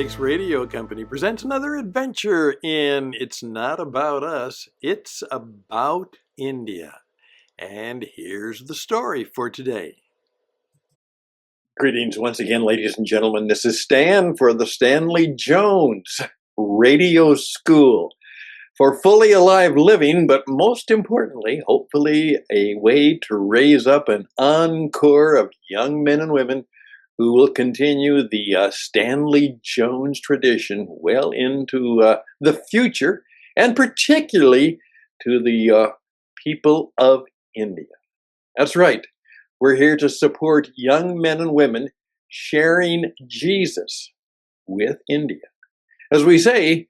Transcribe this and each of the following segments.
Takes Radio Company presents another adventure in It's Not About Us, It's About India. And here's the story for today. Greetings once again, ladies and gentlemen. This is Stan for the Stanley Jones Radio School for fully alive living, but most importantly, hopefully a way to raise up an encore of young men and women who will continue the Stanley Jones tradition well into the future, and particularly to the people of India. That's right. We're here to support young men and women sharing Jesus with India. As we say,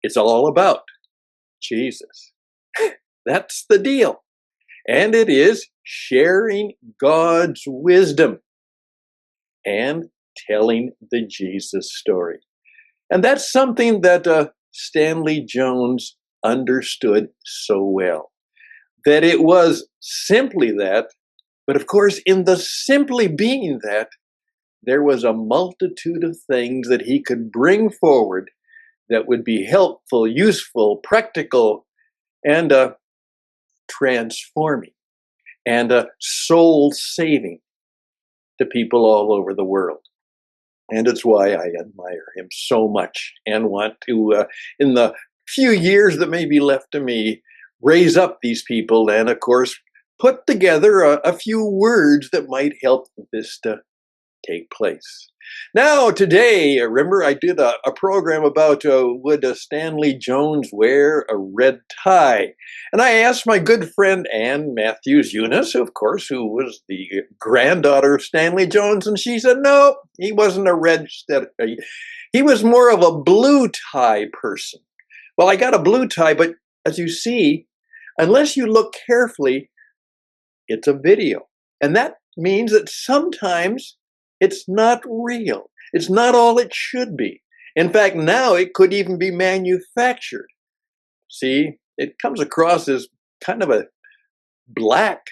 it's all about Jesus. That's the deal. And it is sharing God's wisdom and telling the Jesus story. And that's something that Stanley Jones understood so well. That it was simply that, but of course, in the simply being that, there was a multitude of things that he could bring forward that would be helpful, useful, practical, and transforming, and soul-saving to people all over the world. And it's why I admire him so much and want to, in the few years that may be left to me, raise up these people and, of course, put together a few words that might help this to take place. Now, today, remember I did a program about would Stanley Jones wear a red tie? And I asked my good friend Ann Matthews Eunice, of course, who was the granddaughter of Stanley Jones, and she said, no, he wasn't a red, he was more of a blue tie person. Well, I got a blue tie, but as you see, unless you look carefully, it's a video. And that means that sometimes it's not real. It's not all it should be. In fact, now it could even be manufactured. See, it comes across as kind of a black,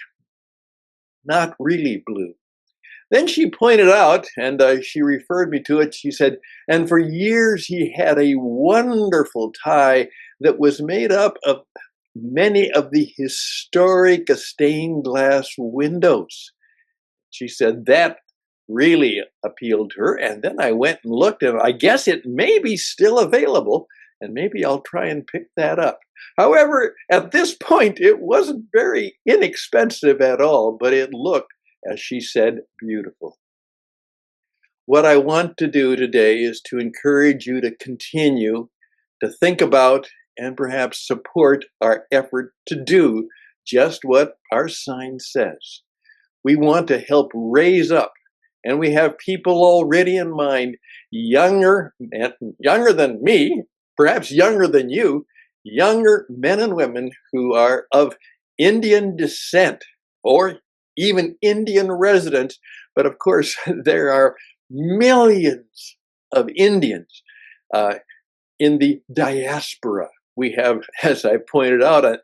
not really blue. Then she pointed out, and she referred me to it, she said, and for years he had a wonderful tie that was made up of many of the historic stained glass windows. She said that really appealed to her. And then I went and looked, and I guess it may be still available, and maybe I'll try and pick that up. However, at this point, it wasn't very inexpensive at all, but it looked, as she said, beautiful. What I want to do today is to encourage you to continue to think about and perhaps support our effort to do just what our sign says. We want to help raise up, and we have people already in mind, younger than me, perhaps younger than you, younger men and women who are of Indian descent or even Indian residents. But of course, there are millions of Indians in the diaspora. We have, as I pointed out,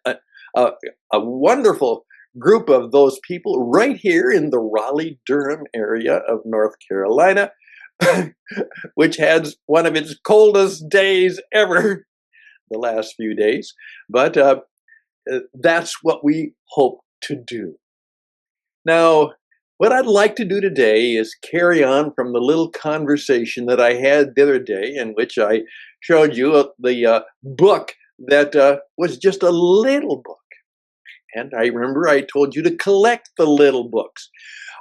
a wonderful group of those people right here in the Raleigh-Durham area of North Carolina, which has one of its coldest days ever the last few days. But that's what we hope to do. Now, what I'd like to do today is carry on from the little conversation that I had the other day, in which I showed you the book that was just a little book. And I remember I told you to collect the little books.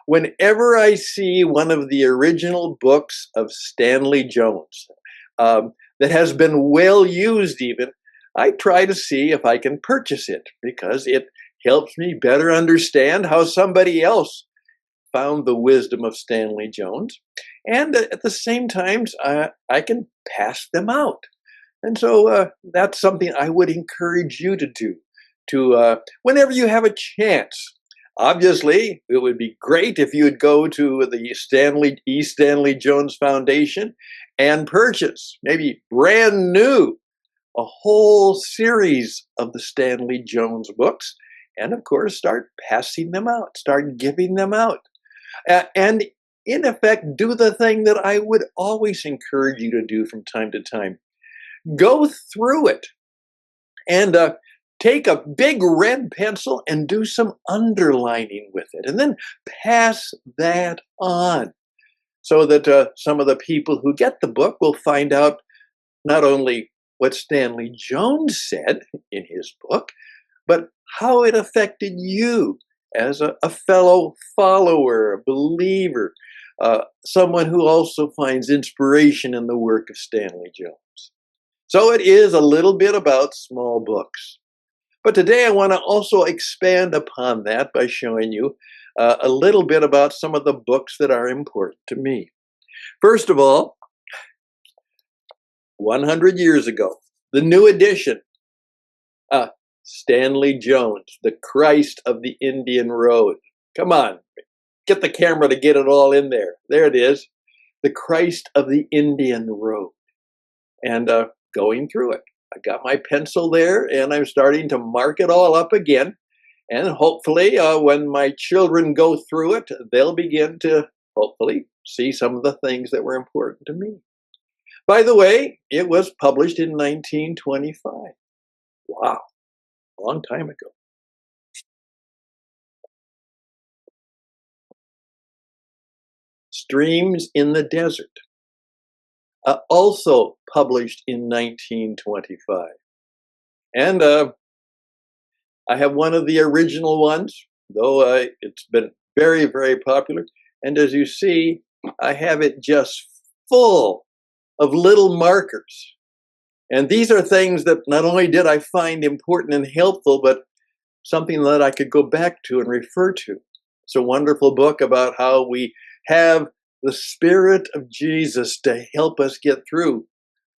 Whenever I see one of the original books of Stanley Jones that has been well used even, I try to see if I can purchase it, because it helps me better understand how somebody else found the wisdom of Stanley Jones. And at the same time, I can pass them out. And so that's something I would encourage you to do. Whenever you have a chance. Obviously, it would be great if you would go to the Stanley Jones Foundation and purchase, maybe brand new, a whole series of the Stanley Jones books, and of course, start passing them out, start giving them out. And in effect, do the thing that I would always encourage you to do from time to time. Go through it and take a big red pencil and do some underlining with it, and then pass that on so that some of the people who get the book will find out not only what Stanley Jones said in his book, but how it affected you as a fellow follower, a believer, someone who also finds inspiration in the work of Stanley Jones. So it is a little bit about small books. But today I want to also expand upon that by showing you a little bit about some of the books that are important to me. First of all, 100 years ago, the new edition, Stanley Jones, The Christ of the Indian Road. Come on, get the camera to get it all in there. There it is, The Christ of the Indian Road. And going through it. I got my pencil there and I'm starting to mark it all up again. And hopefully when my children go through it, they'll begin to hopefully see some of the things that were important to me. By the way, it was published in 1925. Wow, a long time ago. Streams in the Desert, also published in 1925. And I have one of the original ones, though it's been very, very popular. And as you see, I have it just full of little markers. And these are things that not only did I find important and helpful, but something that I could go back to and refer to. It's a wonderful book about how we have the Spirit of Jesus to help us get through,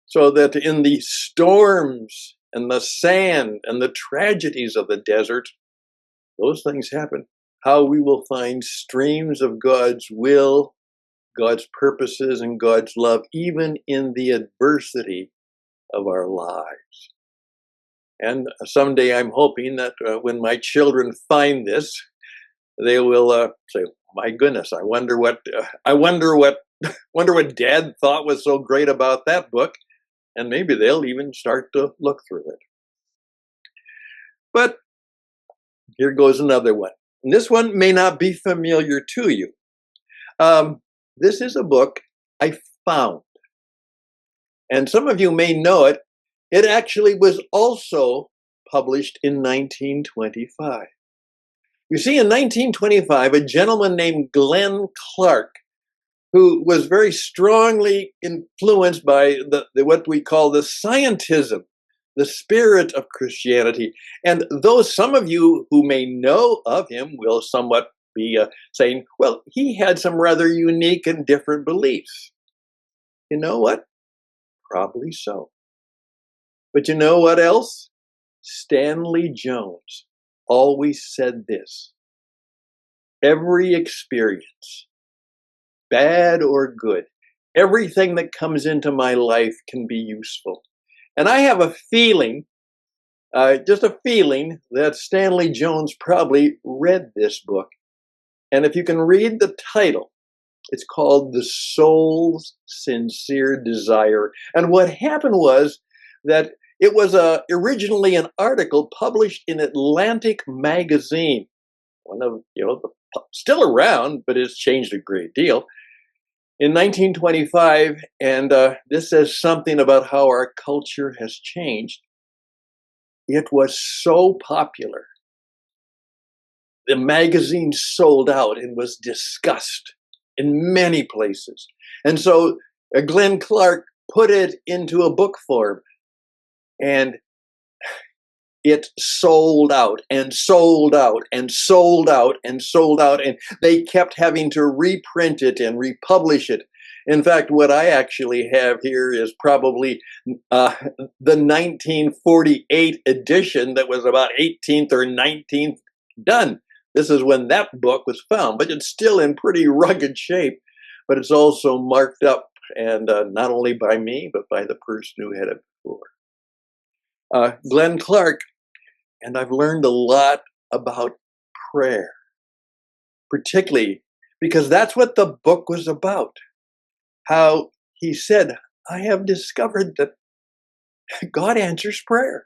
so that in the storms and the sand and the tragedies of the desert, those things happen, how we will find streams of God's will, God's purposes, and God's love, even in the adversity of our lives. And someday I'm hoping that when my children find this, they will say, "My goodness, I wonder what Dad thought was so great about that book," and maybe they'll even start to look through it. But here goes another one. And this one may not be familiar to you. This is a book I found, and some of you may know it. It actually was also published in 1925. You see, in 1925, a gentleman named Glenn Clark, who was very strongly influenced by what we call the scientism, the spirit of Christianity. And though some of you who may know of him will somewhat be saying, well, he had some rather unique and different beliefs. You know what? Probably so. But you know what else? Stanley Jones always said this: every experience, bad or good, everything that comes into my life can be useful. And I have a feeling, just a feeling, that Stanley Jones probably read this book. And if you can read the title, it's called The Soul's Sincere Desire. And what happened was that it was originally an article published in Atlantic magazine, one of, still around, but it's changed a great deal, in 1925. And this says something about how our culture has changed. It was so popular. The magazine sold out and was discussed in many places. And so Glenn Clark put it into a book form, and it sold out and sold out and sold out and sold out. And they kept having to reprint it and republish it. In fact, what I actually have here is probably the 1948 edition that was about 18th or 19th done. This is when that book was found, but it's still in pretty rugged shape. But it's also marked up, and not only by me, but by the person who had it before. Glenn Clark, and I've learned a lot about prayer, particularly because that's what the book was about. How he said, I have discovered that God answers prayer.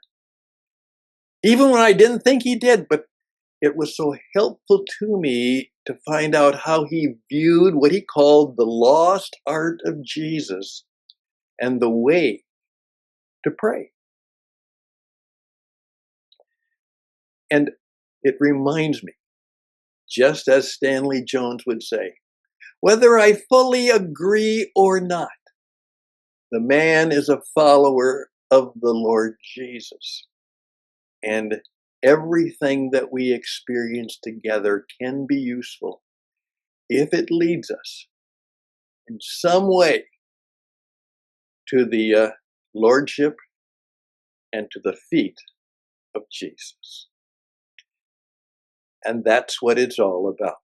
Even when I didn't think he did, but it was so helpful to me to find out how he viewed what he called the lost art of Jesus and the way to pray. And it reminds me, just as Stanley Jones would say, whether I fully agree or not, the man is a follower of the Lord Jesus. And everything that we experience together can be useful if it leads us in some way to the Lordship and to the feet of Jesus. And that's what it's all about.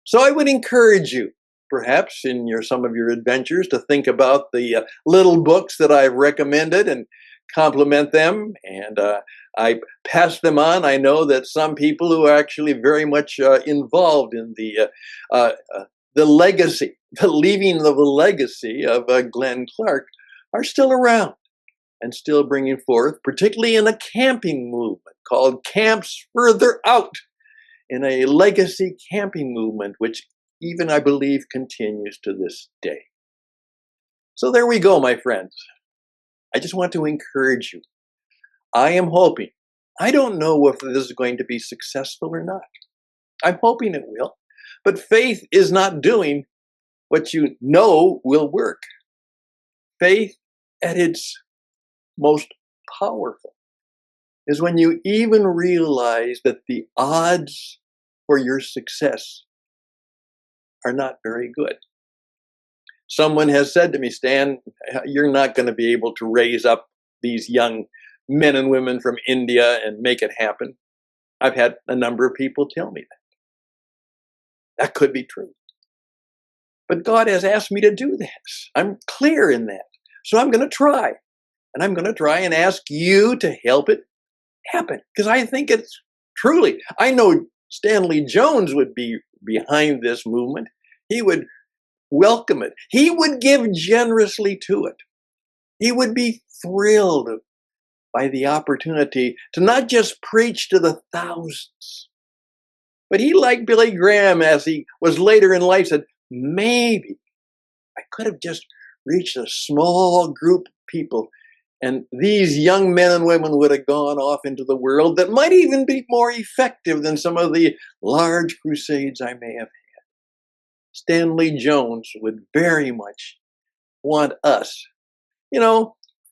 So I would encourage you, perhaps in some of your adventures, to think about the little books that I've recommended and compliment them. And I pass them on. I know that some people who are actually very much involved in the legacy, the leaving of the legacy of Glenn Clark, are still around and still bringing forth, particularly in a camping movement called Camps Further Out, in a legacy camping movement, which even I believe continues to this day. So there we go, my friends. I just want to encourage you. I am hoping, I don't know if this is going to be successful or not. I'm hoping it will. But faith is not doing what you know will work. Faith at its most powerful is when you even realize that the odds for your success are not very good. Someone has said to me, Stan, you're not going to be able to raise up these young men and women from India and make it happen. I've had a number of people tell me that. That could be true. But God has asked me to do this. I'm clear in that. So I'm going to try. And I'm going to try and ask you to help it happen. Because I think it's truly, I know Stanley Jones would be behind this movement. He would welcome it. He would give generously to it. He would be thrilled by the opportunity to not just preach to the thousands, but he, like Billy Graham, as he was later in life, said, maybe I could have just reached a small group of people, and these young men and women would have gone off into the world that might even be more effective than some of the large crusades I may have had. Stanley Jones would very much want us,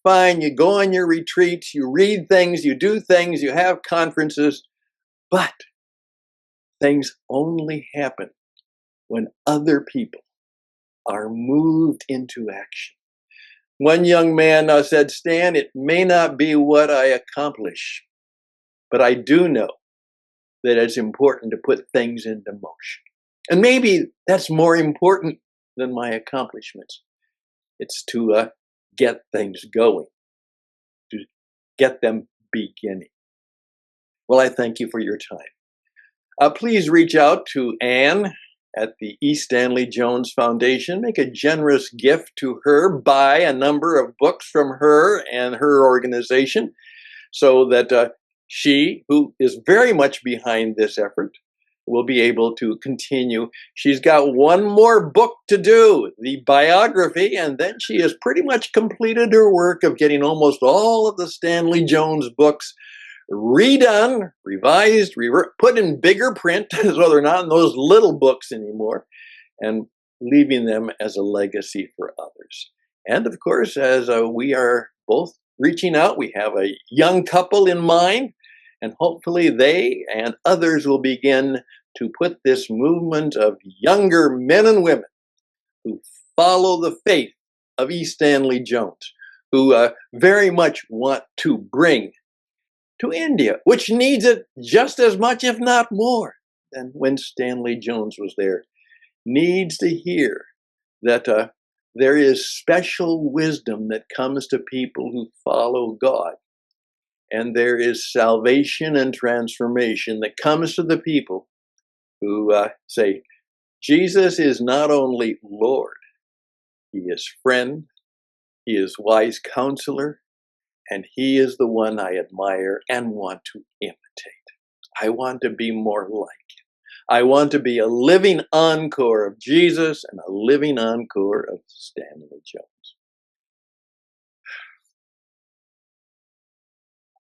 fine, you go on your retreats, you read things, you do things, you have conferences, but things only happen when other people are moved into action. One young man said, Stan, it may not be what I accomplish, but I do know that it's important to put things into motion. And maybe that's more important than my accomplishments. It's to get things going, to get them beginning. Well, I thank you for your time. Please reach out to Anne at the E. Stanley Jones Foundation. Make a generous gift to her. Buy a number of books from her and her organization so that she, who is very much behind this effort, will be able to continue. She's got one more book to do, the biography, and then she has pretty much completed her work of getting almost all of the Stanley Jones books redone, revised, put in bigger print, so they're not in those little books anymore, and leaving them as a legacy for others. And of course, as we are both reaching out, we have a young couple in mind, and hopefully they and others will begin to put this movement of younger men and women who follow the faith of E. Stanley Jones, who very much want to bring to India, which needs it just as much, if not more, than when Stanley Jones was there, needs to hear that there is special wisdom that comes to people who follow God. And there is salvation and transformation that comes to the people who say, Jesus is not only Lord, he is friend, he is wise counselor, and he is the one I admire and want to imitate. I want to be more like him. I want to be a living encore of Jesus and a living encore of Stanley Jones.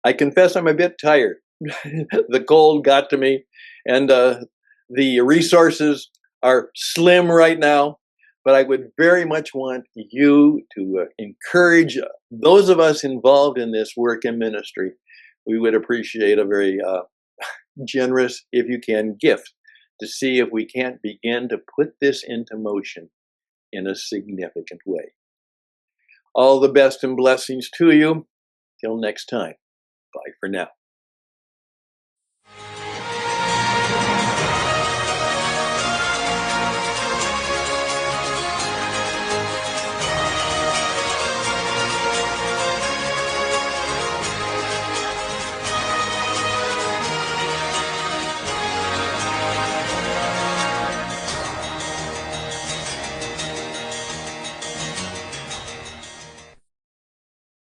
I confess I'm a bit tired. The cold got to me, and the resources are slim right now, but I would very much want you to encourage those of us involved in this work and ministry. We would appreciate a very generous, if you can, gift to see if we can't begin to put this into motion in a significant way. All the best and blessings to you. Till next time. Bye for now.